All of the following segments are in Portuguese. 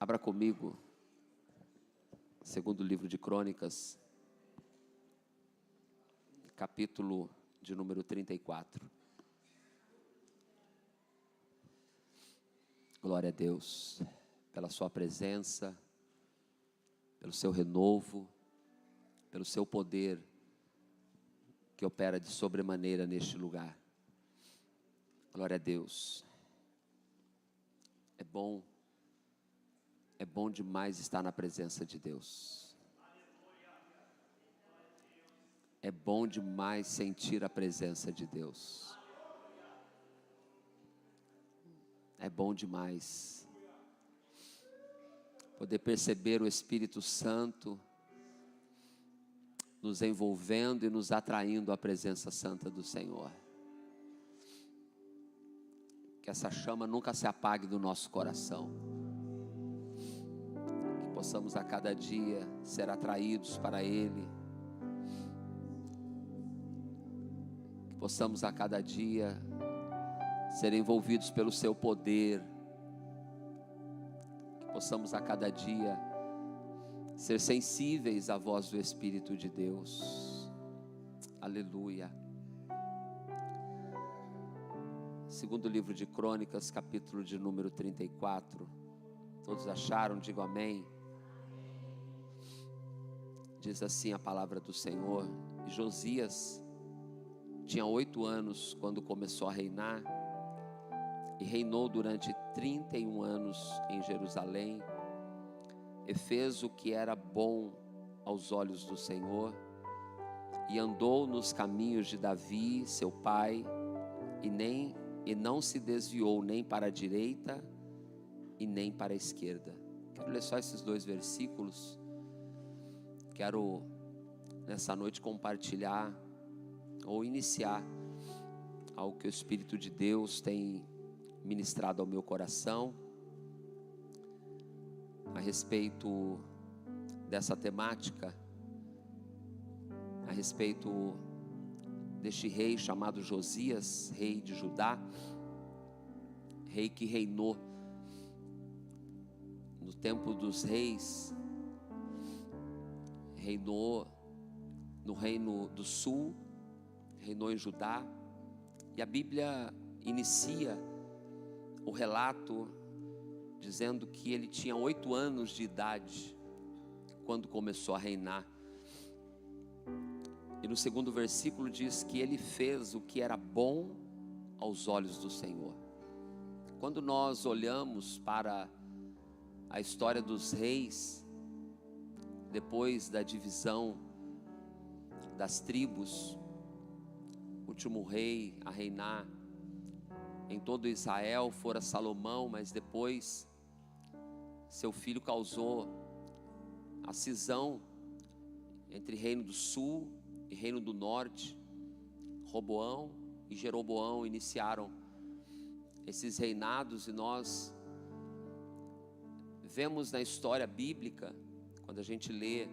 Abra comigo, segundo livro de Crônicas, capítulo de número 34. Glória a Deus, pela sua presença, pelo seu renovo, pelo seu poder, que opera de sobremaneira neste lugar. Glória a Deus. É bom demais estar na presença de Deus. É bom demais sentir a presença de Deus. É bom demais poder perceber o Espírito Santo nos envolvendo e nos atraindo à presença santa do Senhor. Que essa chama nunca se apague do nosso coração. Que possamos a cada dia ser atraídos para Ele. Que possamos a cada dia ser envolvidos pelo seu poder. Que possamos a cada dia ser sensíveis à voz do Espírito de Deus. Aleluia. Segundo livro de Crônicas, capítulo de número 34. Todos acharam? Digo amém. Diz assim a palavra do Senhor: e Josias tinha 8 anos quando começou a reinar, e reinou durante 31 anos em Jerusalém, e fez o que era bom aos olhos do Senhor, e andou nos caminhos de Davi, seu pai, e não se desviou nem para a direita e nem para a esquerda. Quero ler só esses 2 versículos. Quero nessa noite compartilhar ou iniciar algo que o Espírito de Deus tem ministrado ao meu coração a respeito dessa temática, a respeito deste rei chamado Josias, rei de Judá, rei que reinou no tempo dos reis, reinou no reino do sul, reinou em Judá, e a Bíblia inicia o relato dizendo que ele tinha 8 anos de idade quando começou a reinar. E no segundo versículo diz que ele fez o que era bom aos olhos do Senhor. Quando nós olhamos para a história dos reis, depois da divisão das tribos, o último rei a reinar em todo Israel fora Salomão, mas depois seu filho causou a cisão entre reino do sul e reino do norte. Roboão e Jeroboão iniciaram esses reinados, e nós vemos na história bíblica, quando a gente lê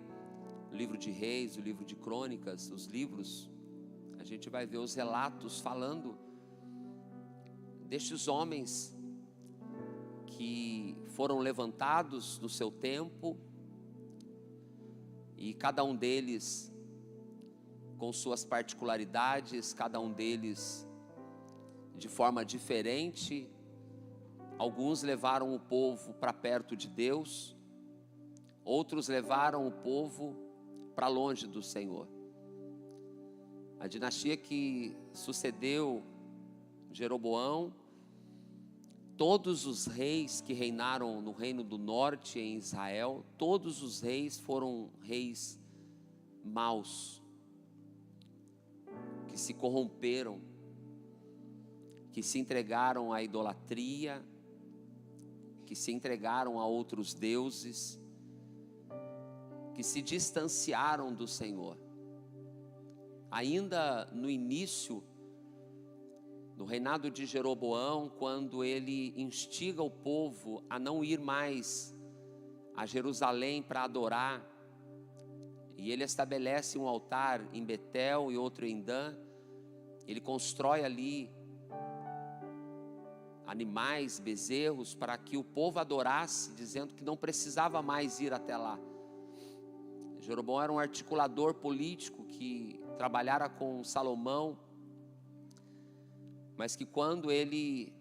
o livro de Reis, o livro de Crônicas, os livros, a gente vai ver os relatos falando destes homens que foram levantados no seu tempo, e cada um deles com suas particularidades, cada um deles de forma diferente. Alguns levaram o povo para perto de Deus, outros levaram o povo para longe do Senhor. A dinastia que sucedeu Jeroboão, todos os reis que reinaram no reino do norte em Israel, todos os reis foram reis maus, que se corromperam, que se entregaram à idolatria, que se entregaram a outros deuses, que se distanciaram do Senhor. Ainda no início do reinado de Jeroboão, quando ele instiga o povo a não ir mais a Jerusalém para adorar, e ele estabelece um altar em Betel e outro em Dan, ele constrói ali animais, bezerros, para que o povo adorasse, dizendo que não precisava mais ir até lá. Jeroboão era um articulador político que trabalhara com Salomão, mas que quando ele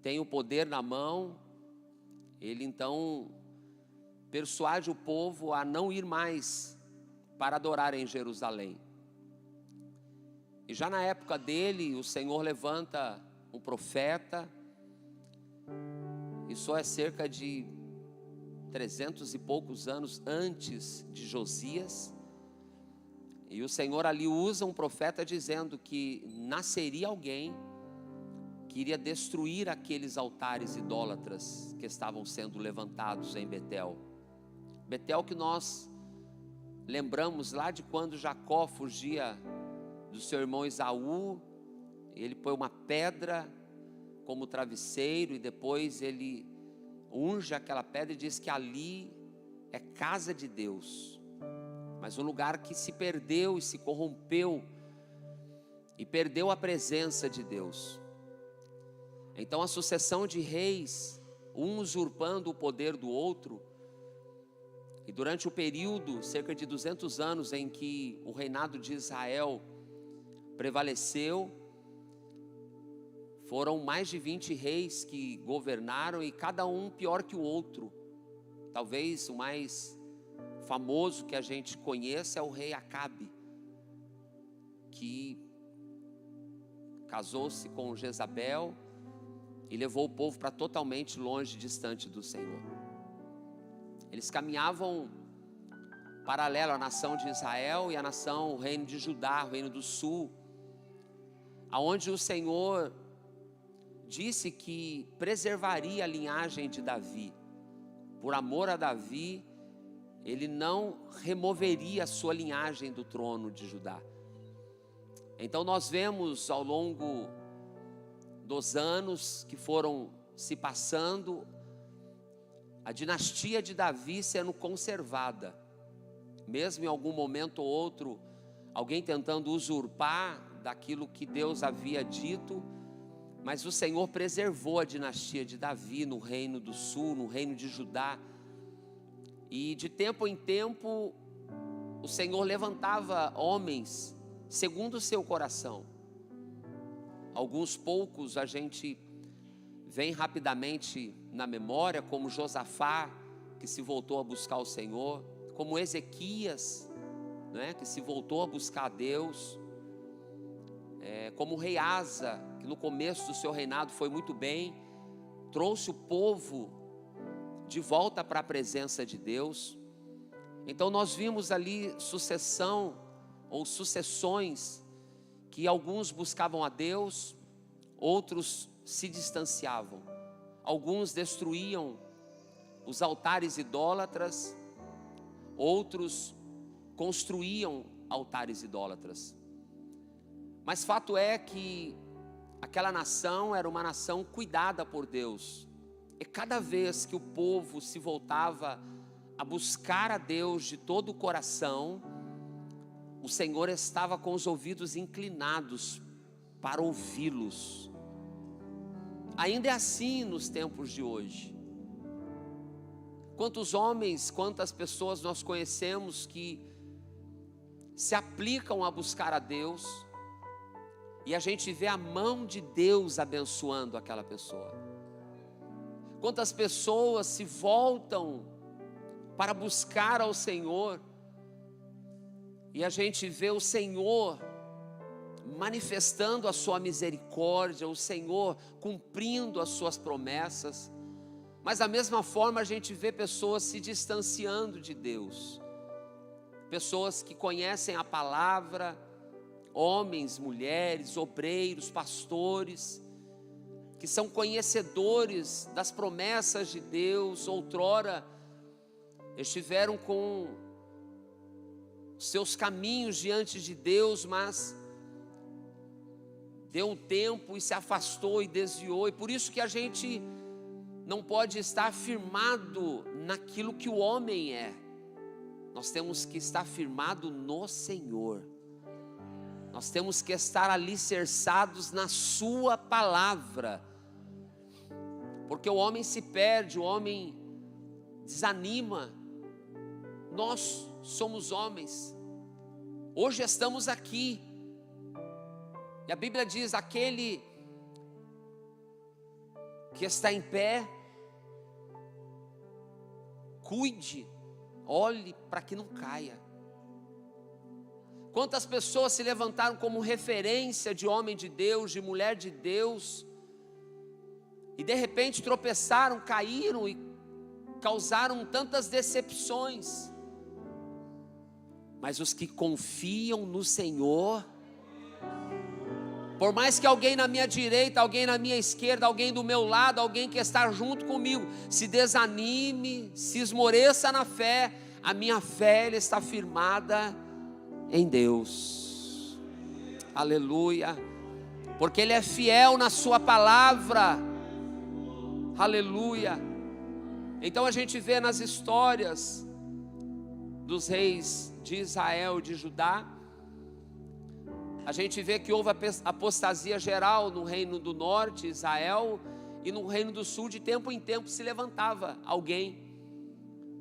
tem o poder na mão, ele então persuade o povo a não ir mais para adorar em Jerusalém. E já na época dele, o Senhor levanta um profeta, isso é cerca de 300 e poucos anos antes de Josias, e o Senhor ali usa um profeta dizendo que nasceria alguém que iria destruir aqueles altares idólatras que estavam sendo levantados em Betel. Betel que nós lembramos lá de quando Jacó fugia do seu irmão Esaú, ele põe uma pedra como travesseiro e depois ele unge aquela pedra e diz que ali é casa de Deus, mas um lugar que se perdeu e se corrompeu e perdeu a presença de Deus. Então a sucessão de reis, um usurpando o poder do outro, e durante o período, cerca de 200 anos em que o reinado de Israel prevaleceu, foram mais de 20 reis que governaram e cada um pior que o outro. Talvez o mais famoso que a gente conheça é o rei Acabe, que casou-se com Jezabel e levou o povo para totalmente longe, distante do Senhor. Eles caminhavam paralelo à nação de Israel e à nação, o reino de Judá, o reino do sul, aonde o Senhor disse que preservaria a linhagem de Davi. Por amor a Davi, ele não removeria a sua linhagem do trono de Judá. Então nós vemos ao longo dos anos que foram se passando, a dinastia de Davi sendo conservada, mesmo em algum momento ou outro, alguém tentando usurpar daquilo que Deus havia dito, mas o Senhor preservou a dinastia de Davi no reino do sul, no reino de Judá, e de tempo em tempo, o Senhor levantava homens segundo o seu coração. Alguns poucos a gente vem rapidamente na memória, como Josafá, que se voltou a buscar o Senhor, como Ezequias, né, que se voltou a buscar a Deus, como o rei Asa, que no começo do seu reinado foi muito bem, trouxe o povo de volta para a presença de Deus. Então nós vimos ali sucessão ou sucessões, que alguns buscavam a Deus, outros se distanciavam, alguns destruíam os altares idólatras, outros construíam altares idólatras. Mas fato é que aquela nação era uma nação cuidada por Deus, e cada vez que o povo se voltava a buscar a Deus de todo o coração, o Senhor estava com os ouvidos inclinados para ouvi-los. Ainda é assim nos tempos de hoje. Quantos homens, quantas pessoas nós conhecemos que se aplicam a buscar a Deus, e a gente vê a mão de Deus abençoando aquela pessoa. Quantas pessoas se voltam para buscar ao Senhor, e a gente vê o Senhor manifestando a sua misericórdia, o Senhor cumprindo as suas promessas. Mas da mesma forma a gente vê pessoas se distanciando de Deus, pessoas que conhecem a palavra, homens, mulheres, obreiros, pastores, que são conhecedores das promessas de Deus, outrora estiveram com seus caminhos diante de Deus, mas deu um tempo e se afastou e desviou, e por isso que a gente não pode estar firmado naquilo que o homem é. Nós temos que estar firmado no Senhor. Nós temos que estar alicerçados na sua palavra, Porque o homem se perde, o homem desanima. Nós somos homens. Hoje estamos aqui. E a Bíblia diz: aquele que está em pé, cuide, olhe para que não caia. Quantas pessoas se levantaram como referência de homem de Deus, de mulher de Deus, e de repente tropeçaram, caíram e causaram tantas decepções. Mas os que confiam no Senhor, por mais que alguém na minha direita, alguém na minha esquerda, alguém do meu lado, alguém que está junto comigo, se desanime, se esmoreça na fé, a minha fé ela está firmada em Deus. Aleluia. Porque Ele é fiel na sua palavra. Aleluia. Então a gente vê nas histórias dos reis de Israel e de Judá, a gente vê que houve apostasia geral no reino do norte, Israel, e no reino do sul, de tempo em tempo se levantava alguém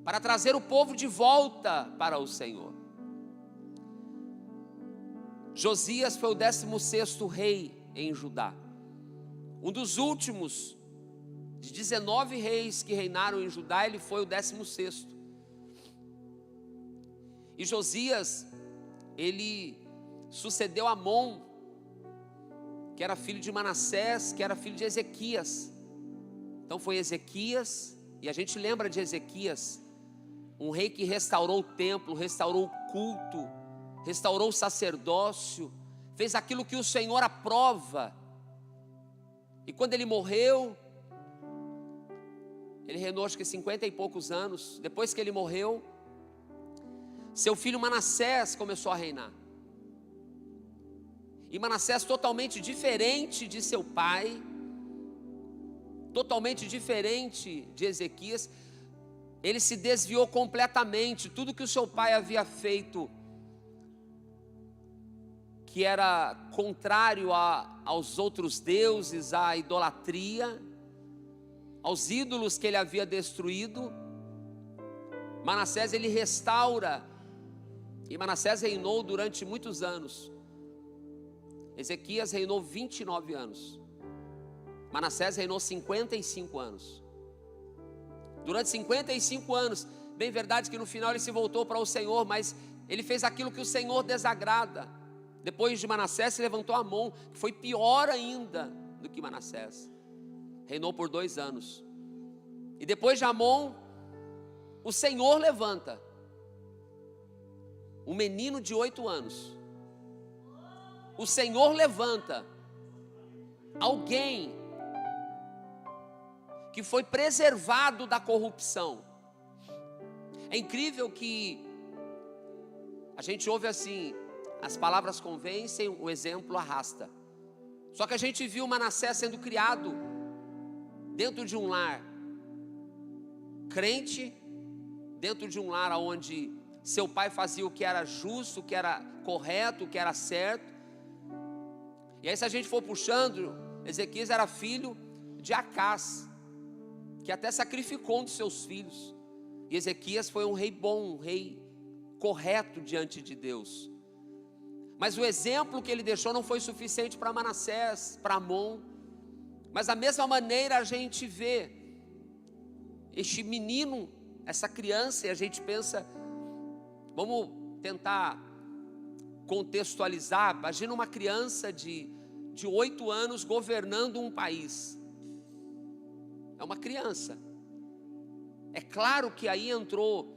para trazer o povo de volta para o Senhor. Josias foi o 16º rei em Judá, um dos últimos de 19 reis que reinaram em Judá. Ele foi o 16º. E Josias, ele sucedeu Amon, que era filho de Manassés, que era filho de Ezequias. Então foi Ezequias, e a gente lembra de Ezequias, um rei que restaurou o templo, restaurou o culto, restaurou o sacerdócio, fez aquilo que o Senhor aprova. E quando ele morreu, ele reinou acho que 50 e poucos anos. Depois que ele morreu, seu filho Manassés começou a reinar. E Manassés, totalmente diferente de seu pai, totalmente diferente de Ezequias, ele se desviou completamente. Tudo que o seu pai havia feito, que era contrário aos outros deuses, à idolatria, aos ídolos que ele havia destruído, Manassés ele restaura. E Manassés reinou durante muitos anos. Ezequias reinou 29 anos. Manassés reinou 55 anos. Durante 55 anos, bem verdade que no final ele se voltou para o Senhor, mas ele fez aquilo que o Senhor desagrada. Depois de Manassés se levantou Amon, que foi pior ainda do que Manassés. Reinou por 2 anos. E depois de Amon, o Senhor levanta um menino de 8 anos. O Senhor levanta alguém que foi preservado da corrupção. É incrível que a gente ouve assim: as palavras convencem, o exemplo arrasta. Só que a gente viu Manassés sendo criado dentro de um lar crente, dentro de um lar onde seu pai fazia o que era justo, o que era correto, o que era certo. E aí, se a gente for puxando, Ezequias era filho de Acás, que até sacrificou um de seus filhos. E Ezequias foi um rei bom, um rei correto diante de Deus. Mas o exemplo que ele deixou não foi suficiente para Manassés, para Amon. Mas da mesma maneira a gente vê este menino, essa criança, e a gente pensa, vamos tentar contextualizar. Imagina uma criança de 8 anos governando um país. É uma criança. É claro que aí entrou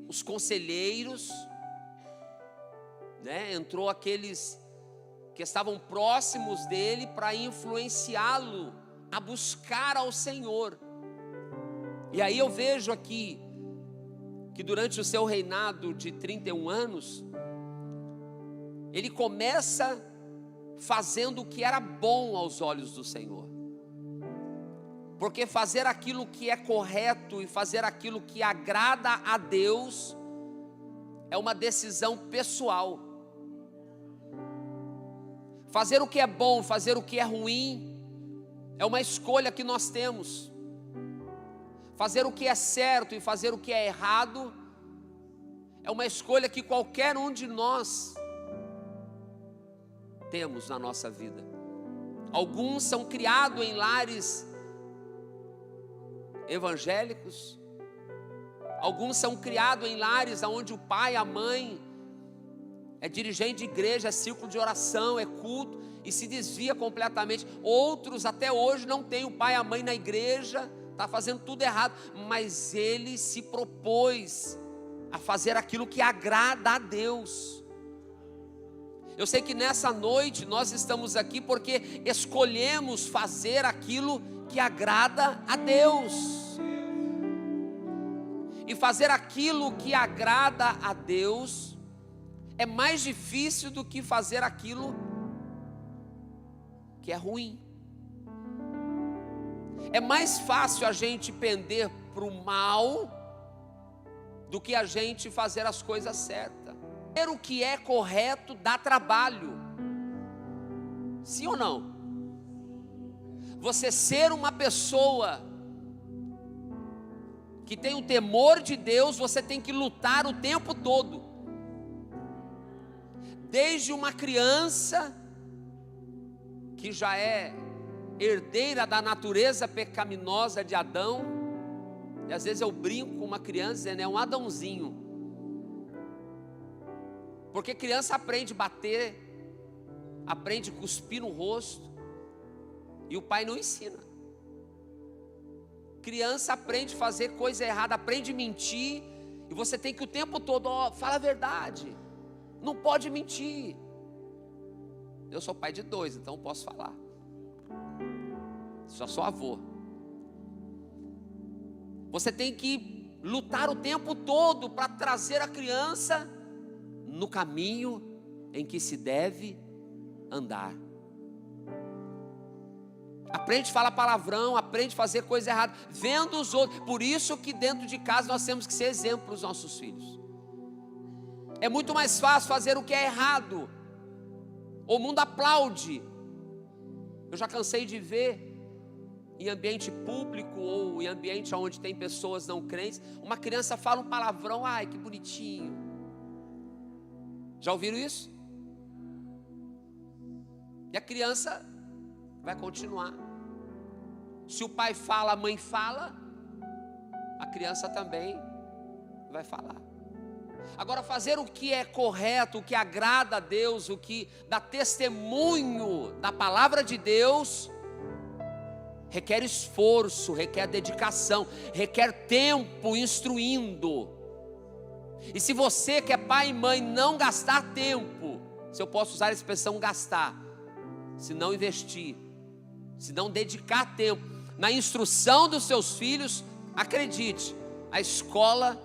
os conselheiros, né? Entrou aqueles que estavam próximos dele para influenciá-lo a buscar ao Senhor. E aí eu vejo aqui que durante o seu reinado de 31 anos, ele começa fazendo o que era bom aos olhos do Senhor. Porque fazer aquilo que é correto e fazer aquilo que agrada a Deus é uma decisão pessoal. Fazer o que é bom, fazer o que é ruim, é uma escolha que nós temos. Fazer o que é certo e fazer o que é errado é uma escolha que qualquer um de nós temos na nossa vida. Alguns são criados em lares evangélicos, alguns são criados em lares onde o pai, a mãe é dirigente de igreja, é círculo de oração, é culto e se desvia completamente. Outros até hoje não têm o pai e a mãe na igreja, está fazendo tudo errado, mas ele se propôs a fazer aquilo que agrada a Deus. Eu sei que nessa noite nós estamos aqui porque escolhemos fazer aquilo que agrada a Deus. E fazer aquilo que agrada a Deus é mais difícil do que fazer aquilo que é ruim. É mais fácil a gente pender para o mal do que a gente fazer as coisas certas. Fazer o que é correto dá trabalho. Sim ou não? Você ser uma pessoa que tem o temor de Deus, você tem que lutar o tempo todo. Desde uma criança que já é herdeira da natureza pecaminosa de Adão, e às vezes eu brinco com uma criança dizendo, é um Adãozinho. Porque criança aprende a bater, aprende a cuspir no rosto, e o pai não ensina. Criança aprende a fazer coisa errada, aprende a mentir, e você tem que o tempo todo, fala a verdade, não pode mentir. Eu sou pai de 2, então posso falar. Só sou avô. Você tem que lutar o tempo todo para trazer a criança no caminho em que se deve andar. Aprende a falar palavrão, aprende a fazer coisa errada, vendo os outros. Por isso que dentro de casa nós temos que ser exemplo para os nossos filhos. É muito mais fácil fazer o que é errado. O mundo aplaude. Eu já cansei de ver em ambiente público ou em ambiente onde tem pessoas não crentes, uma criança fala um palavrão, ai que bonitinho. Já ouviram isso? E a criança vai continuar. Se o pai fala, a mãe fala, a criança também vai falar. Agora, fazer o que é correto, o que agrada a Deus, o que dá testemunho da palavra de Deus, requer esforço, requer dedicação, requer tempo instruindo. E se você que é pai e mãe não gastar tempo, se eu posso usar a expressão gastar, se não investir, se não dedicar tempo na instrução dos seus filhos, acredite, a escola,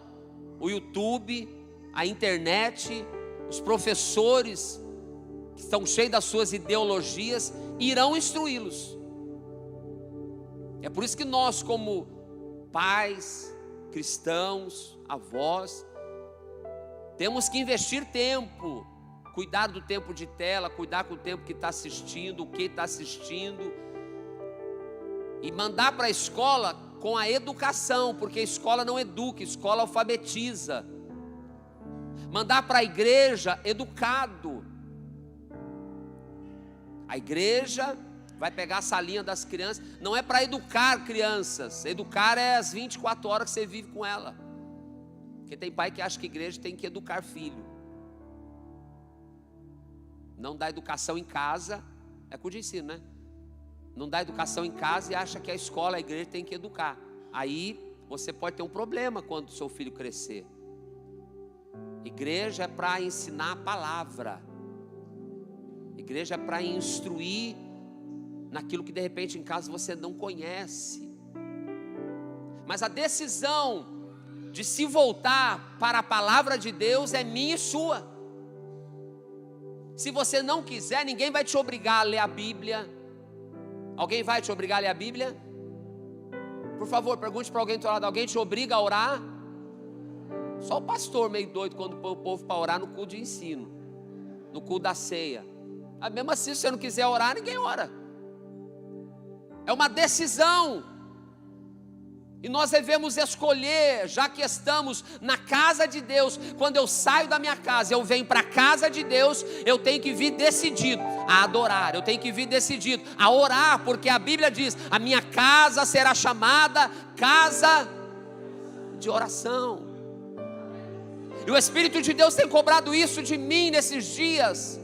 o YouTube, a internet, os professores que estão cheios das suas ideologias, irão instruí-los. É por isso que nós, como pais, cristãos, avós, temos que investir tempo, cuidar do tempo de tela, cuidar com o tempo que está assistindo, o que está assistindo, e mandar para a escola com a educação, porque a escola não educa, a escola alfabetiza. Mandar para a igreja educado. A igreja vai pegar a salinha das crianças, não é para educar crianças, educar é as 24 horas que você vive com ela. Porque tem pai que acha que a igreja tem que educar filho. Não dá educação em casa, é curso de ensino, né? Não dá educação em casa e acha que a escola, a igreja tem que educar. Aí você pode ter um problema quando o seu filho crescer. Igreja é para ensinar a palavra. Igreja é para instruir naquilo que de repente em casa você não conhece. Mas a decisão de se voltar para a palavra de Deus é minha e sua. Se você não quiser, ninguém vai te obrigar a ler a Bíblia. Alguém vai te obrigar a ler a Bíblia? Por favor, pergunte para alguém do seu lado, alguém te obriga a orar? Só o pastor meio doido quando põe o povo para orar no culto de ensino, no culto da ceia. Mas mesmo assim, se você não quiser orar, ninguém ora. É uma decisão. E nós devemos escolher, já que estamos na casa de Deus, quando eu saio da minha casa, eu venho para a casa de Deus, eu tenho que vir decidido a adorar, eu tenho que vir decidido a orar, porque a Bíblia diz: a minha casa será chamada casa de oração. E o Espírito de Deus tem cobrado isso de mim nesses dias.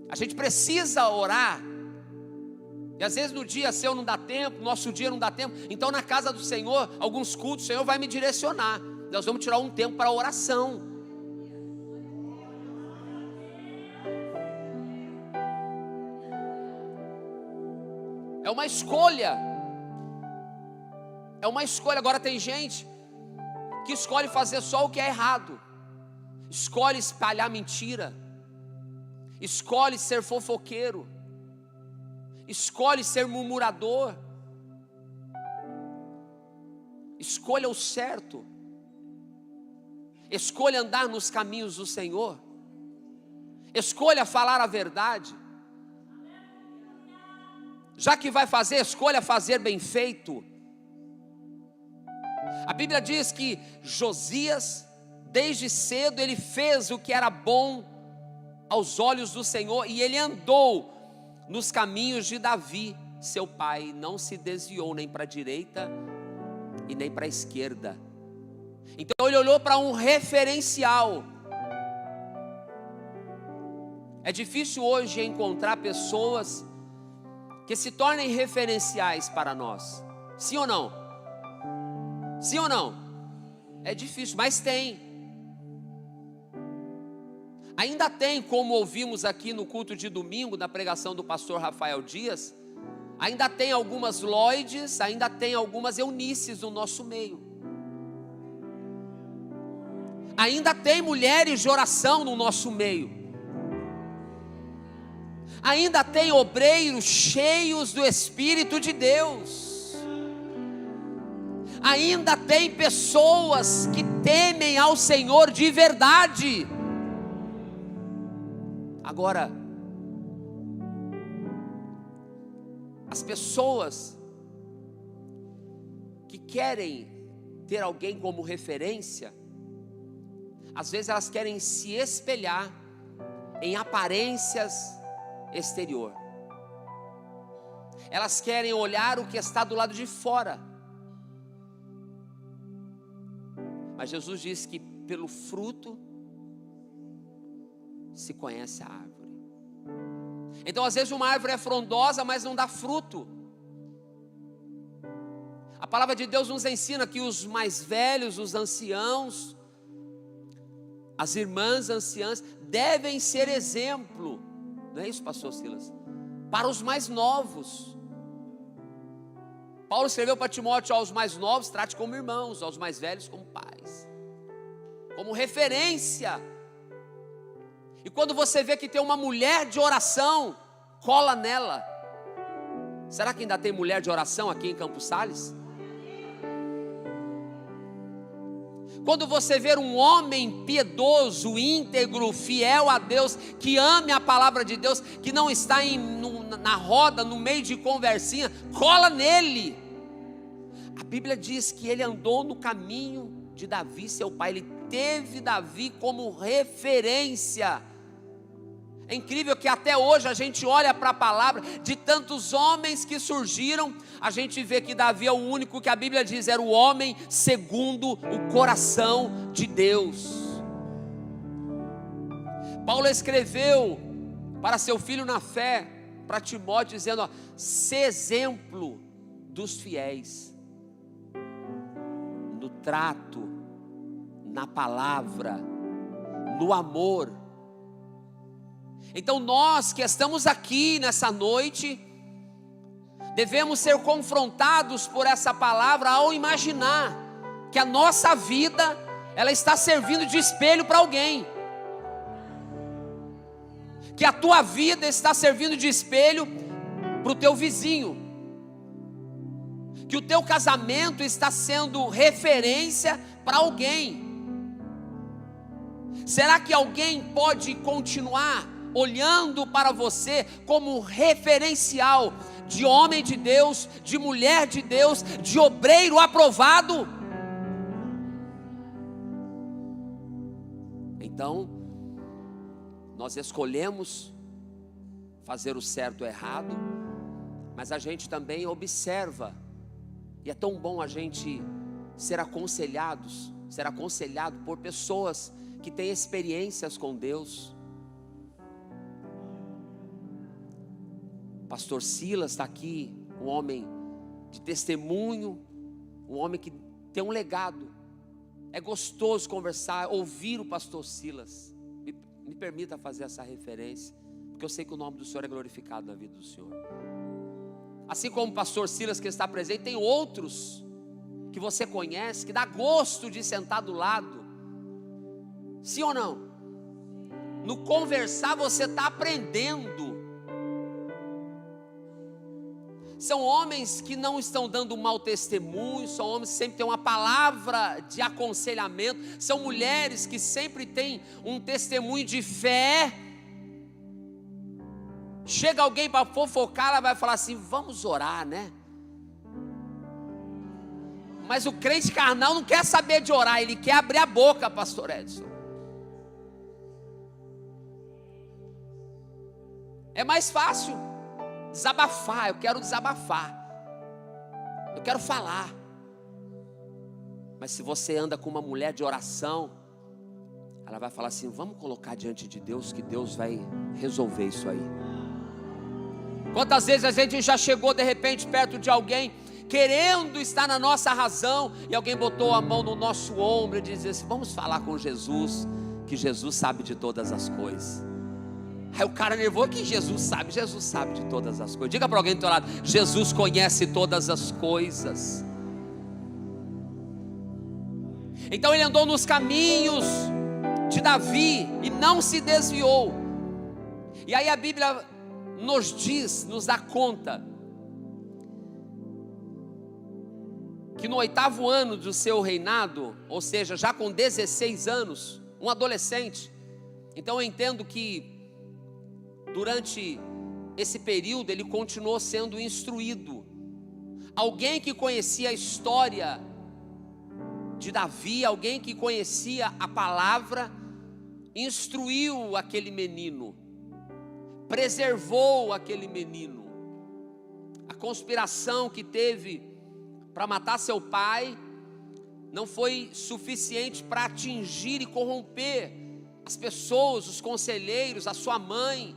A gente precisa orar. E às vezes no dia seu não dá tempo, nosso dia não dá tempo. Então na casa do Senhor, alguns cultos, o Senhor vai me direcionar. Nós vamos tirar um tempo para oração. É uma escolha. É uma escolha. Agora tem gente que escolhe fazer só o que é errado. Escolhe espalhar mentira. Escolhe ser fofoqueiro. Escolhe ser murmurador. Escolha o certo. Escolha andar nos caminhos do Senhor. Escolha falar a verdade. Já que vai fazer, escolha fazer bem feito. A Bíblia diz que Josias, desde cedo, ele fez o que era bom aos olhos do Senhor, e ele andou nos caminhos de Davi, seu pai. Não se desviou nem para a direita e nem para a esquerda. Então ele olhou para um referencial. É difícil hoje encontrar pessoas que se tornem referenciais para nós. Sim ou não? Sim ou não? É difícil, mas tem. Ainda tem, como ouvimos aqui no culto de domingo, na pregação do pastor Rafael Dias, ainda tem algumas Lloyds, ainda tem algumas Eunices no nosso meio. Ainda tem mulheres de oração no nosso meio. Ainda tem obreiros cheios do Espírito de Deus. Ainda tem pessoas que temem ao Senhor de verdade. Agora, as pessoas que querem ter alguém como referência, às vezes elas querem se espelhar em aparências exterior. Elas querem olhar o que está do lado de fora. Mas Jesus disse que pelo fruto se conhece a árvore. Então às vezes uma árvore é frondosa, mas não dá fruto. A palavra de Deus nos ensina que os mais velhos, os anciãos, as irmãs anciãs, devem ser exemplo. Não é isso, pastor Silas? Para os mais novos. Paulo escreveu para Timóteo: aos mais novos trate como irmãos, aos mais velhos como pais, como referência. E quando você vê que tem uma mulher de oração, cola nela. Será que ainda tem mulher de oração aqui em Campos Sales? Quando você ver um homem piedoso, íntegro, fiel a Deus, que ame a palavra de Deus, que não está na roda, no meio de conversinha, cola nele. A Bíblia diz que ele andou no caminho de Davi, seu pai. Ele teve Davi como referência. É incrível que até hoje a gente olha para a palavra, de tantos homens que surgiram, a gente vê que Davi é o único que a Bíblia diz era o homem segundo o coração de Deus. Paulo escreveu para seu filho na fé, para Timóteo, dizendo: ó, se exemplo dos fiéis, no trato, na palavra, no amor. Então nós que estamos aqui nessa noite, devemos ser confrontados por essa palavra ao imaginar que a nossa vida, ela está servindo de espelho para alguém. Que a tua vida está servindo de espelho para o teu vizinho. Que o teu casamento está sendo referência para alguém. Será que alguém pode continuar olhando para você como referencial de homem de Deus, de mulher de Deus, de obreiro aprovado. Então, nós escolhemos fazer o certo ou errado, mas a gente também observa, e é tão bom a gente ser aconselhado por pessoas que têm experiências com Deus. Pastor Silas está aqui, um homem de testemunho, um homem que tem um legado. É gostoso conversar, ouvir o pastor Silas. Me permita fazer essa referência, porque eu sei que o nome do Senhor é glorificado na vida do Senhor. Assim como o pastor Silas que está presente, tem outros que você conhece, que dá gosto de sentar do lado. Sim ou não? No conversar você está aprendendo. São homens que não estão dando mau testemunho, são homens que sempre têm uma palavra de aconselhamento, são mulheres que sempre têm um testemunho de fé. Chega alguém para fofocar, ela vai falar assim: vamos orar, né? Mas o crente carnal não quer saber de orar, ele quer abrir a boca, pastor Edson. É mais fácil desabafar, eu quero desabafar, eu quero falar. Mas se você anda com uma mulher de oração, ela vai falar assim: vamos colocar diante de Deus, que Deus vai resolver isso aí. Quantas vezes a gente já chegou de repente perto de alguém, querendo estar na nossa razão, e alguém botou a mão no nosso ombro e dizia assim: vamos falar com Jesus, que Jesus sabe de todas as coisas. Aí o cara nervoso, que Jesus sabe de todas as coisas. Diga para alguém do teu lado: Jesus conhece todas as coisas. Então ele andou nos caminhos de Davi e não se desviou. E aí a Bíblia nos diz, nos dá conta, que no 8º ano do seu reinado, ou seja, já com 16 anos, um adolescente. Então eu entendo que durante esse período ele continuou sendo instruído. Alguém que conhecia a história de Davi, alguém que conhecia a palavra, instruiu aquele menino, preservou aquele menino. A conspiração que teve para matar seu pai não foi suficiente para atingir e corromper as pessoas, os conselheiros, a sua mãe.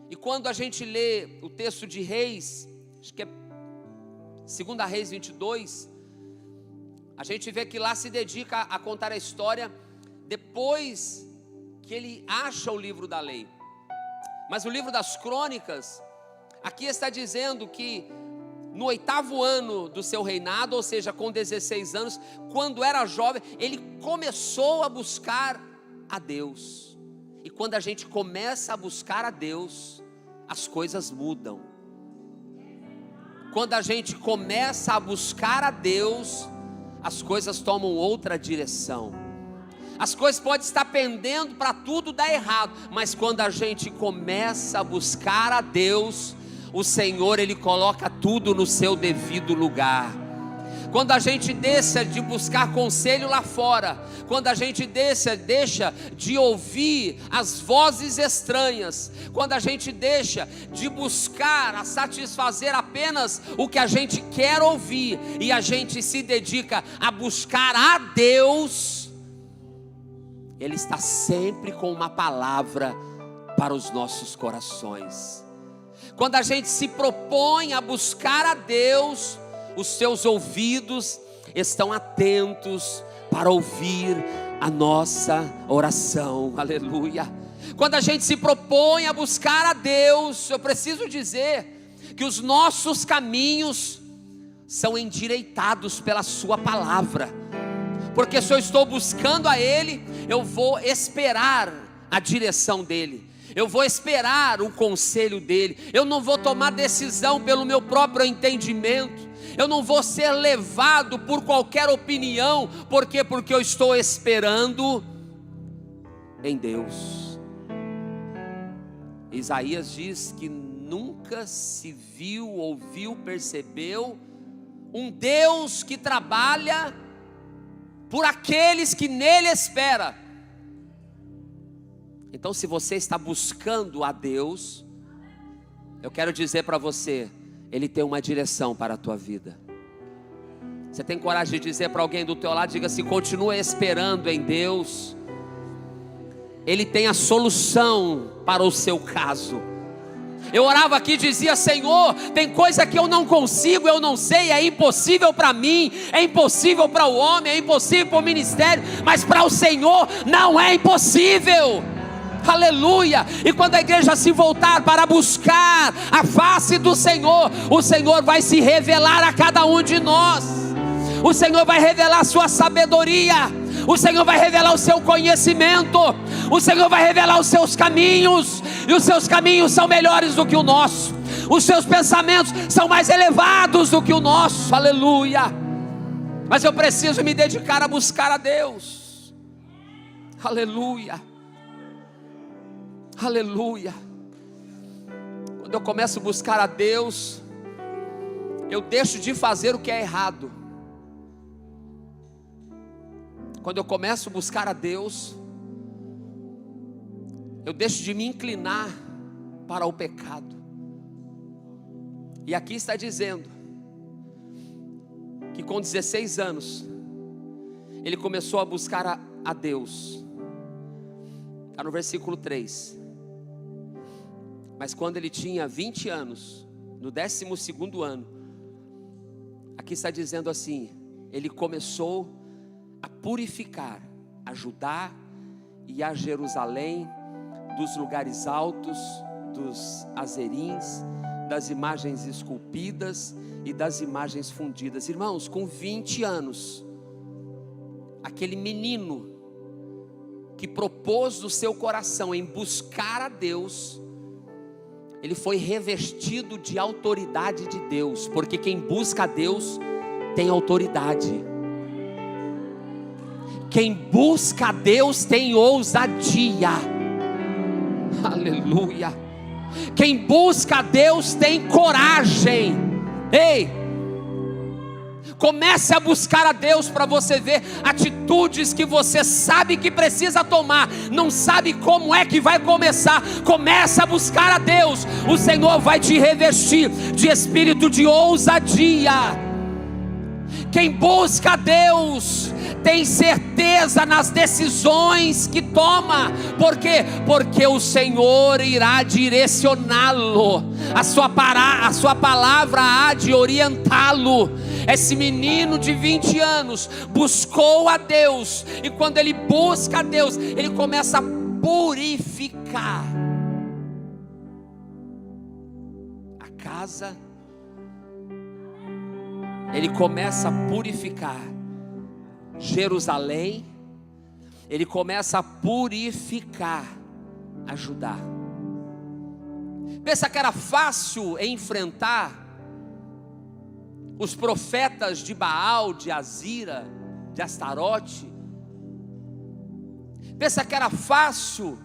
E quando a gente lê o texto de Reis, acho que é 2 Reis 22, a gente vê que lá se dedica a contar a história depois que ele acha o livro da lei. Mas o livro das crônicas, aqui está dizendo que no 8º ano do seu reinado, ou seja, com 16 anos, quando era jovem, ele começou a buscar a Deus. E quando a gente começa a buscar a Deus, as coisas mudam. Quando a gente começa a buscar a Deus, as coisas tomam outra direção. As coisas podem estar pendendo para tudo dar errado, mas quando a gente começa a buscar a Deus, o Senhor, Ele coloca tudo no seu devido lugar. Quando a gente deixa de buscar conselho lá fora, quando a gente deixa de ouvir as vozes estranhas, quando a gente deixa de buscar a satisfazer apenas o que a gente quer ouvir, e a gente se dedica a buscar a Deus, Ele está sempre com uma palavra para os nossos corações. Quando a gente se propõe a buscar a Deus, os seus ouvidos estão atentos para ouvir a nossa oração, aleluia. Quando a gente se propõe a buscar a Deus, eu preciso dizer que os nossos caminhos são endireitados pela sua palavra, porque se eu estou buscando a Ele, eu vou esperar a direção dEle, eu vou esperar o conselho dEle, eu não vou tomar decisão pelo meu próprio entendimento, eu não vou ser levado por qualquer opinião. Por quê? Porque eu estou esperando em Deus. Isaías diz que nunca se viu, ouviu, percebeu um Deus que trabalha por aqueles que nele esperam. Então, se você está buscando a Deus, eu quero dizer para você, Ele tem uma direção para a tua vida. Você tem coragem de dizer para alguém do teu lado, diga assim: continua esperando em Deus. Ele tem a solução para o seu caso. Eu orava aqui e dizia: Senhor, tem coisa que eu não consigo, eu não sei, é impossível para mim, é impossível para o homem, é impossível para o ministério, mas para o Senhor não é impossível. Aleluia. E quando a igreja se voltar para buscar a face do Senhor, o Senhor vai se revelar a cada um de nós. O Senhor vai revelar a sua sabedoria, o Senhor vai revelar o seu conhecimento, o Senhor vai revelar os seus caminhos, e os seus caminhos são melhores do que o nosso, os seus pensamentos são mais elevados do que o nosso. Aleluia. Mas eu preciso me dedicar a buscar a Deus. Aleluia. Aleluia. Quando eu começo a buscar a Deus, eu deixo de fazer o que é errado. Quando eu começo a buscar a Deus, eu deixo de me inclinar para o pecado. E aqui está dizendo que com 16 anos ele começou a buscar a Deus. Está no versículo 3. Mas quando ele tinha 20 anos, no 12º ano, aqui está dizendo assim: ele começou a purificar a Judá e a Jerusalém dos lugares altos, dos azerins, das imagens esculpidas e das imagens fundidas. Irmãos, com 20 anos, aquele menino que propôs no seu coração em buscar a Deus, ele foi revestido de autoridade de Deus, porque quem busca a Deus tem autoridade. Quem busca a Deus tem ousadia. Aleluia. Quem busca a Deus tem coragem. Ei, comece a buscar a Deus para você ver atitudes que você sabe que precisa tomar, não sabe como é que vai começar. Comece a buscar a Deus, o Senhor vai te revestir de espírito de ousadia. Quem busca a Deus tem certeza nas decisões que toma. Por quê? Porque o Senhor irá direcioná-lo, a sua palavra há de orientá-lo. Esse menino de 20 anos buscou a Deus, e quando ele busca a Deus, ele começa a purificar a casa. Ele começa a purificar Jerusalém, ele começa a purificar a Judá. Pensa que era fácil enfrentar os profetas de Baal, de Azira, de Astarote? Pensa que era fácil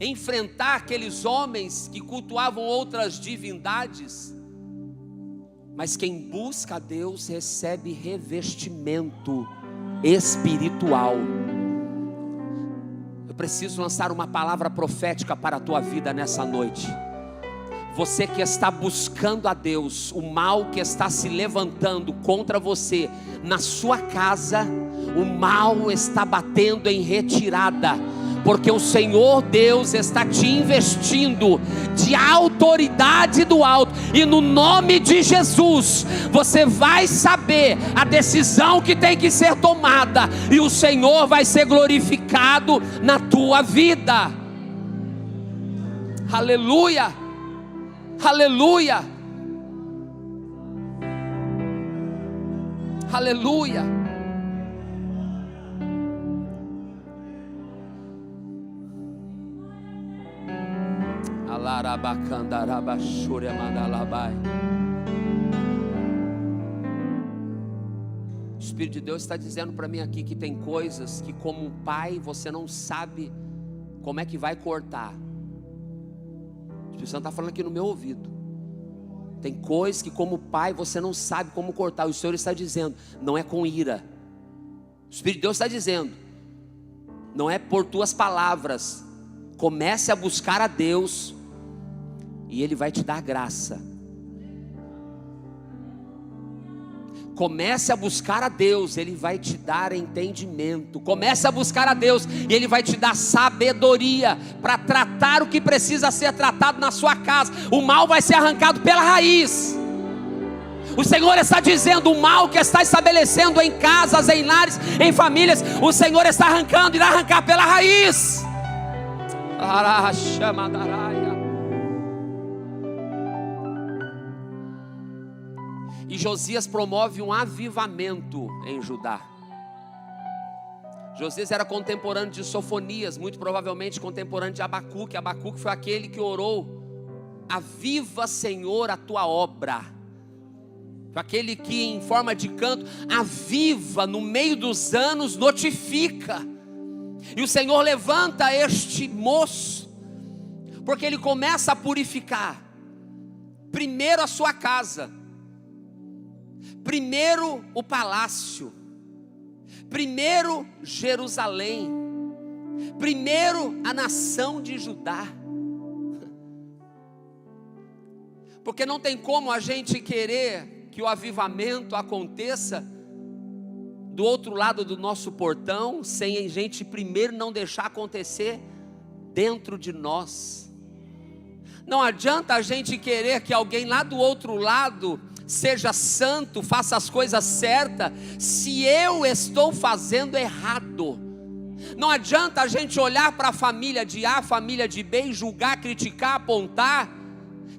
enfrentar aqueles homens que cultuavam outras divindades? Mas quem busca a Deus recebe revestimento espiritual. Eu preciso lançar uma palavra profética para a tua vida nessa noite. Você que está buscando a Deus, o mal que está se levantando contra você na sua casa, o mal está batendo em retirada, porque o Senhor Deus está te investindo de autoridade do alto, e no nome de Jesus, você vai saber a decisão que tem que ser tomada, e o Senhor vai ser glorificado na tua vida. Aleluia, aleluia, aleluia. O Espírito de Deus está dizendo para mim aqui que tem coisas que, como pai, você não sabe como é que vai cortar. Espírito Santo está falando aqui no meu ouvido. Tem coisas que como pai você não sabe como cortar. O Senhor está dizendo, não é com ira. O Espírito de Deus está dizendo, não é por tuas palavras. Comece a buscar a Deus e Ele vai te dar graça. Comece a buscar a Deus, Ele vai te dar entendimento. Comece a buscar a Deus e Ele vai te dar sabedoria para tratar o que precisa ser tratado na sua casa. O mal vai ser arrancado pela raiz. O Senhor está dizendo, o mal que está estabelecendo em casas, em lares, em famílias, o Senhor está arrancando, irá arrancar pela raiz. E Josias promove um avivamento em Judá. Josias era contemporâneo de Sofonias, muito provavelmente contemporâneo de Abacuque. Abacuque foi aquele que orou, aviva, Senhor, a tua obra. Foi aquele que em forma de canto, aviva, no meio dos anos, notifica. E o Senhor levanta este moço, porque ele começa a purificar, primeiro a sua casa, primeiro o palácio, primeiro Jerusalém, primeiro a nação de Judá. Porque não tem como a gente querer que o avivamento aconteça do outro lado do nosso portão, sem a gente primeiro não deixar acontecer dentro de nós. Não adianta a gente querer que alguém lá do outro lado seja santo, faça as coisas certas, se eu estou fazendo errado. Não adianta a gente olhar para a família de A, família de B, e julgar, criticar, apontar,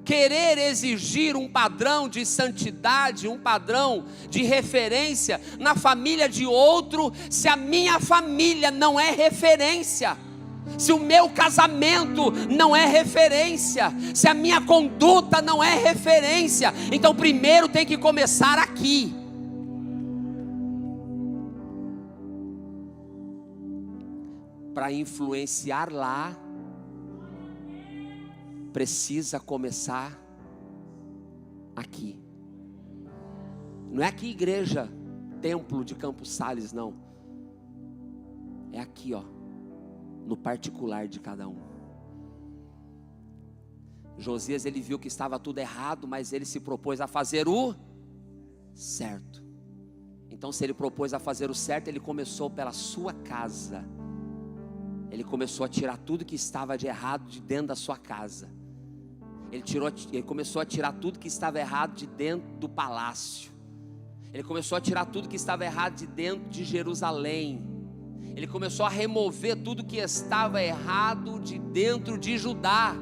querer exigir um padrão de santidade, um padrão de referência na família de outro, se a minha família não é referência, se o meu casamento não é referência, se a minha conduta não é referência. Então primeiro tem que começar aqui. Para influenciar lá, precisa começar aqui. Não é aqui igreja, templo de Campos Sales, não. É aqui, ó, no particular de cada um. Josias, ele viu que estava tudo errado, mas ele se propôs a fazer o certo. Então, se ele propôs a fazer o certo, ele começou pela sua casa. Ele começou a tirar tudo que estava de errado de dentro da sua casa. Ele começou a tirar tudo que estava errado de dentro do palácio. Ele começou a tirar tudo que estava errado de dentro de Jerusalém. Ele começou a remover tudo que estava errado de dentro de Judá.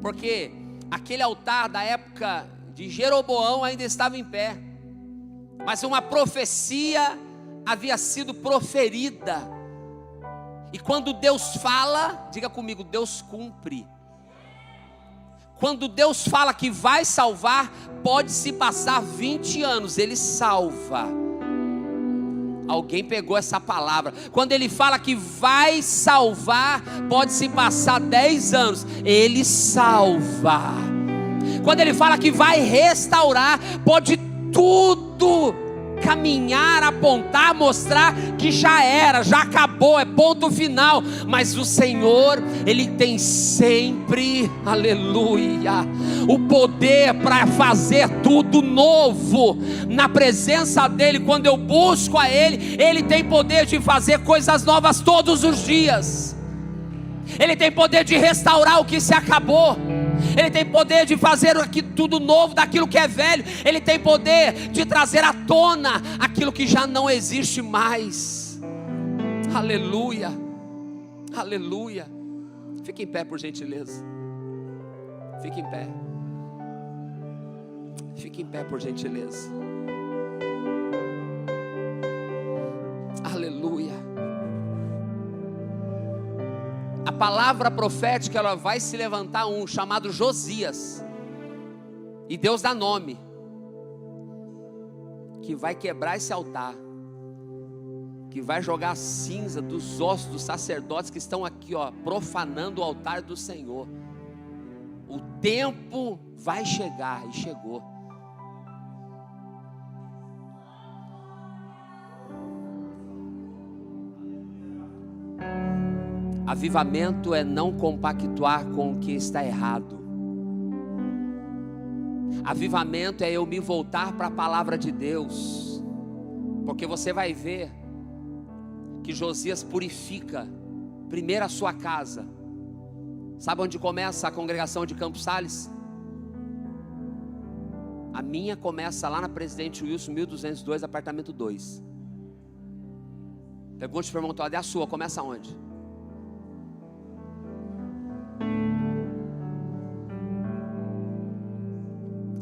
Porque aquele altar da época de Jeroboão ainda estava em pé. Mas uma profecia havia sido proferida. E quando Deus fala, diga comigo, Deus cumpre. Quando Deus fala que vai salvar, pode se passar 20 anos, Ele salva. Alguém pegou essa palavra. Quando Ele fala que vai salvar, pode se passar 10 anos, Ele salva. Quando Ele fala que vai restaurar, pode tudo caminhar, apontar, mostrar que já era, já acabou, é ponto final. Mas o Senhor, Ele tem sempre, aleluia, o poder para fazer tudo novo. Na presença dEle, quando eu busco a Ele, Ele tem poder de fazer coisas novas todos os dias. Ele tem poder de restaurar o que se acabou. Ele tem poder de fazer aqui tudo novo daquilo que é velho. Ele tem poder de trazer à tona aquilo que já não existe mais. Aleluia, aleluia. Fique em pé, por gentileza. Fique em pé. Fique em pé, por gentileza. Aleluia. A palavra profética, ela vai se levantar um chamado Josias. E Deus dá nome. Que vai quebrar esse altar. Que vai jogar a cinza dos ossos dos sacerdotes que estão aqui, ó, profanando o altar do Senhor. O tempo vai chegar, e chegou. Avivamento é não compactuar com o que está errado. Avivamento é eu me voltar para a palavra de Deus. Porque você vai ver que Josias purifica primeiro a sua casa. Sabe onde começa a congregação de Campos Sales? A minha começa lá na Presidente Wilson, 1202, apartamento 2. Pergunte para o irmão Todd, a sua começa onde?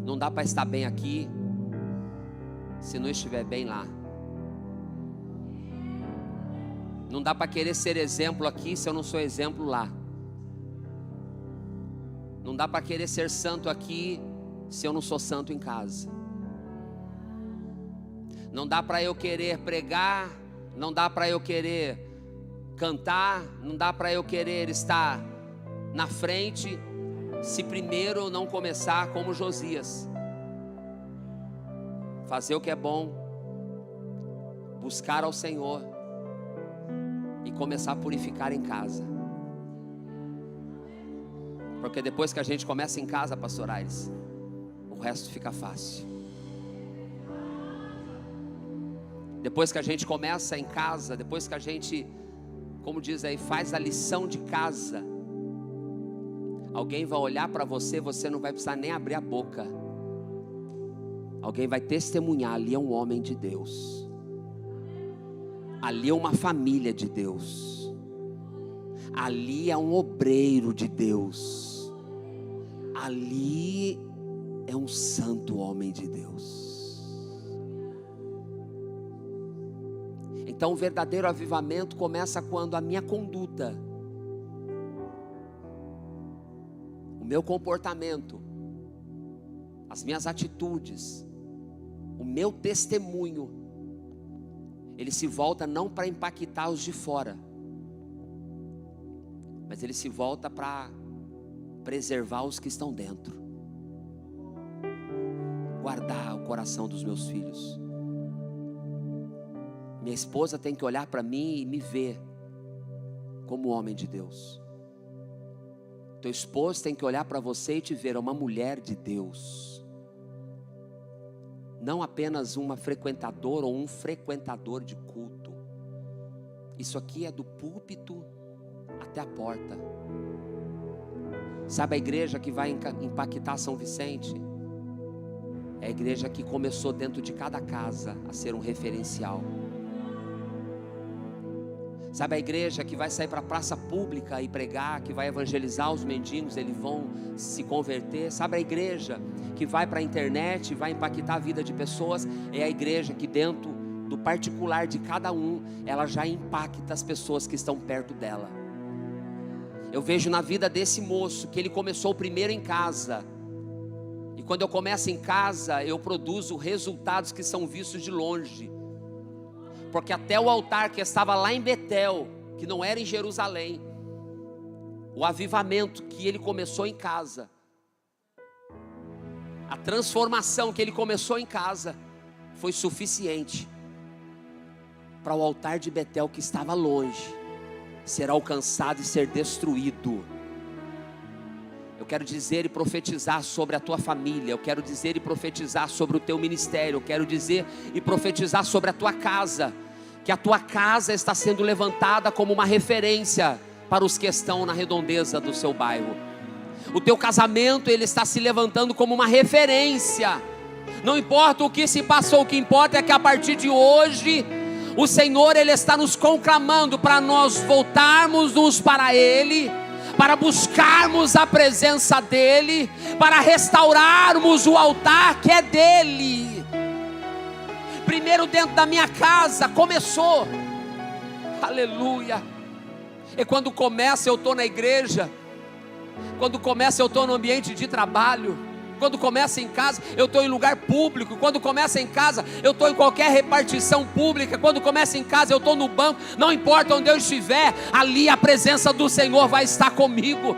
Não dá para estar bem aqui se não estiver bem lá. Não dá para querer ser exemplo aqui se eu não sou exemplo lá. Não dá para querer ser santo aqui se eu não sou santo em casa. Não dá para eu querer pregar, não dá para eu querer cantar, não dá para eu querer estar na frente se primeiro eu não começar como Josias. Fazer o que é bom, buscar ao Senhor e começar a purificar em casa. Porque depois que a gente começa em casa, pastor Aires, o resto fica fácil. Depois que a gente começa em casa, depois que a gente, como diz aí, faz a lição de casa, alguém vai olhar para você, você não vai precisar nem abrir a boca. Alguém vai testemunhar, ali é um homem de Deus. Ali é uma família de Deus. Ali é um obreiro de Deus. Ali é um santo homem de Deus. Então o verdadeiro avivamento começa quando a minha conduta, o meu comportamento, as minhas atitudes, o meu testemunho, ele se volta não para impactar os de fora, mas ele se volta para preservar os que estão dentro, guardar o coração dos meus filhos. Minha esposa tem que olhar para mim e me ver como homem de Deus. Teu esposo tem que olhar para você e te ver uma mulher de Deus, não apenas uma frequentadora ou um frequentador de culto. Isso aqui é do púlpito até a porta. Sabe a igreja que vai impactar São Vicente? É a igreja que começou dentro de cada casa a ser um referencial. Sabe a igreja que vai sair para a praça pública e pregar, que vai evangelizar os mendigos, eles vão se converter? Sabe a igreja que vai para a internet e vai impactar a vida de pessoas? É a igreja que dentro do particular de cada um, ela já impacta as pessoas que estão perto dela. Eu vejo na vida desse moço que ele começou primeiro em casa. E quando eu começo em casa, eu produzo resultados que são vistos de longe. Porque até o altar que estava lá em Betel, que não era em Jerusalém, o avivamento que ele começou em casa, a transformação que ele começou em casa, foi suficiente para o altar de Betel que estava longe ser alcançado e ser destruído. Eu quero dizer e profetizar sobre a tua família, eu quero dizer e profetizar sobre o teu ministério, eu quero dizer e profetizar sobre a tua casa, que a tua casa está sendo levantada como uma referência para os que estão na redondeza do seu bairro. O teu casamento, ele está se levantando como uma referência. Não importa o que se passou, o que importa é que a partir de hoje, o Senhor, ele está nos conclamando para nós voltarmos para Ele, para buscarmos a presença dEle, para restaurarmos o altar que é dEle. Primeiro dentro da minha casa começou, aleluia. E quando começa eu estou na igreja, quando começa eu estou no ambiente de trabalho, quando começa em casa eu estou em lugar público, quando começa em casa eu estou em qualquer repartição pública, quando começa em casa eu estou no banco, não importa onde eu estiver, ali a presença do Senhor vai estar comigo.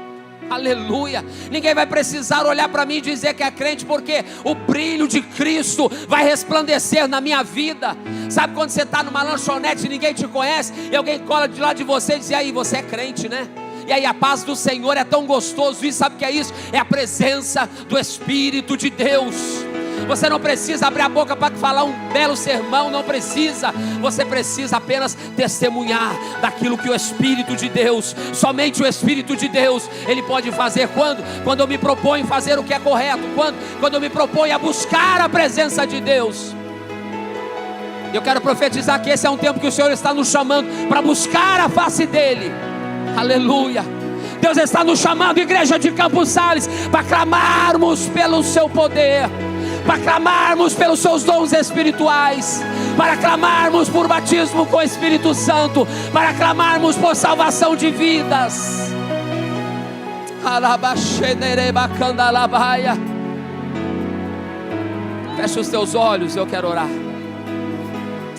Aleluia. Ninguém vai precisar olhar para mim e dizer que é crente, porque o brilho de Cristo vai resplandecer na minha vida. Sabe quando você está numa lanchonete e ninguém te conhece, e alguém cola de lá de você e diz: e aí, você é crente, né? E aí a paz do Senhor é tão gostoso. E sabe o que é isso? É a presença do Espírito de Deus. Você não precisa abrir a boca para falar um belo sermão, não precisa. Você precisa apenas testemunhar daquilo que o Espírito de Deus, somente o Espírito de Deus, Ele pode fazer. Quando eu me proponho fazer o que é correto, quando eu me proponho a buscar a presença de Deus. Eu quero profetizar que esse é um tempo que o Senhor está nos chamando para buscar a face dEle. Aleluia. Deus está nos chamando, igreja de Campos Sales, para clamarmos pelo seu poder, para clamarmos pelos seus dons espirituais, para clamarmos por batismo com o Espírito Santo, para clamarmos por salvação de vidas. Feche os teus olhos, eu quero orar.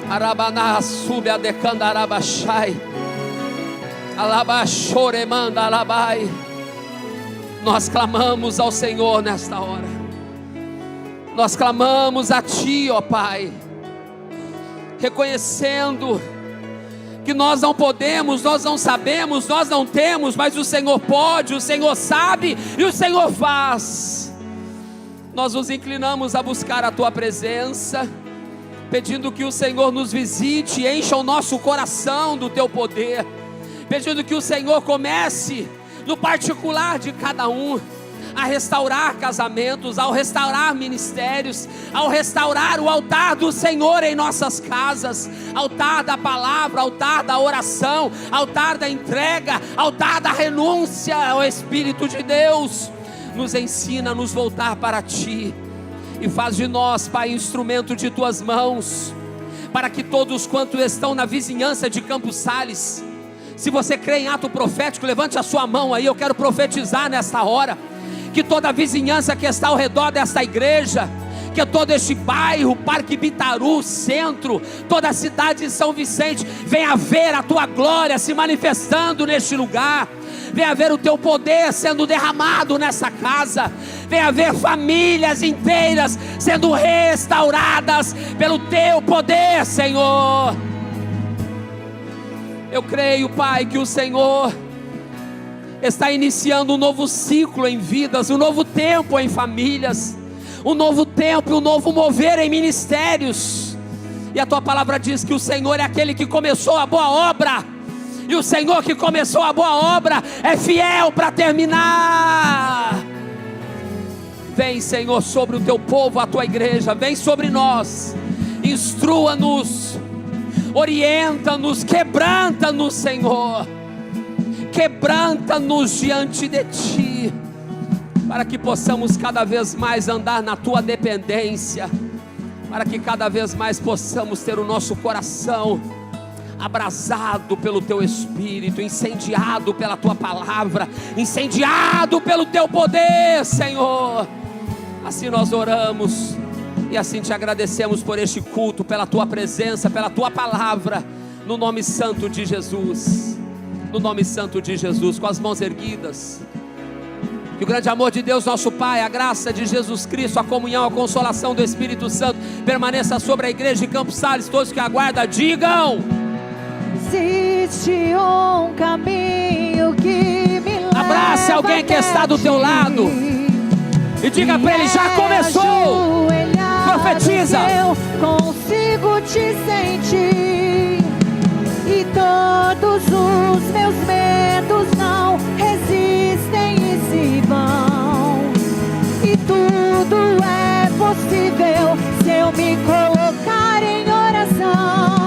Arabaná sube a decandarabachai. Alabachoremanda alabai. Nós clamamos ao Senhor nesta hora. Nós clamamos a Ti, ó Pai, reconhecendo que nós não podemos, nós não sabemos, nós não temos, mas o Senhor pode, o Senhor sabe e o Senhor faz. Nós nos inclinamos a buscar a Tua presença, pedindo que o Senhor nos visite, encha o nosso coração do Teu poder, pedindo que o Senhor comece no particular de cada um, a restaurar casamentos, ao restaurar ministérios, ao restaurar o altar do Senhor em nossas casas, altar da palavra, altar da oração, altar da entrega, altar da renúncia ao Espírito de Deus. Nos ensina a nos voltar para Ti, e faz de nós, Pai, instrumento de Tuas mãos, para que todos quanto estão na vizinhança de Campos Sales, se você crê em ato profético, levante a sua mão aí. Eu quero profetizar nesta hora que toda a vizinhança que está ao redor desta igreja, que todo este bairro, Parque Bitaru, Centro, toda a cidade de São Vicente, venha ver a Tua glória se manifestando neste lugar, venha ver o Teu poder sendo derramado nessa casa, venha ver famílias inteiras sendo restauradas pelo Teu poder, Senhor. Eu creio, Pai, que o Senhor está iniciando um novo ciclo em vidas, um novo tempo em famílias, um novo tempo, um novo mover em ministérios. E a Tua palavra diz que o Senhor é aquele que começou a boa obra, e o Senhor que começou a boa obra é fiel para terminar. Vem, Senhor, sobre o Teu povo, a Tua igreja, vem sobre nós, instrua-nos, orienta-nos, quebranta-nos, Senhor, quebranta-nos diante de Ti, para que possamos cada vez mais andar na Tua dependência, para que cada vez mais possamos ter o nosso coração abrasado pelo Teu Espírito, incendiado pela Tua palavra, incendiado pelo Teu poder, Senhor. Assim nós oramos e assim Te agradecemos por este culto, pela Tua presença, pela Tua palavra, no nome santo de Jesus, no nome santo de Jesus, com as mãos erguidas. Que o grande amor de Deus nosso Pai, a graça de Jesus Cristo, a comunhão, a consolação do Espírito Santo permaneça sobre a igreja de Campos Sales. Todos que aguardam, digam: existe um caminho que me leva. Abrace alguém que está do teu lado e diga para ele: já começou. Profetiza. Eu consigo Te sentir, e todos os meus medos não resistem e se vão, e tudo é possível se eu me colocar em oração.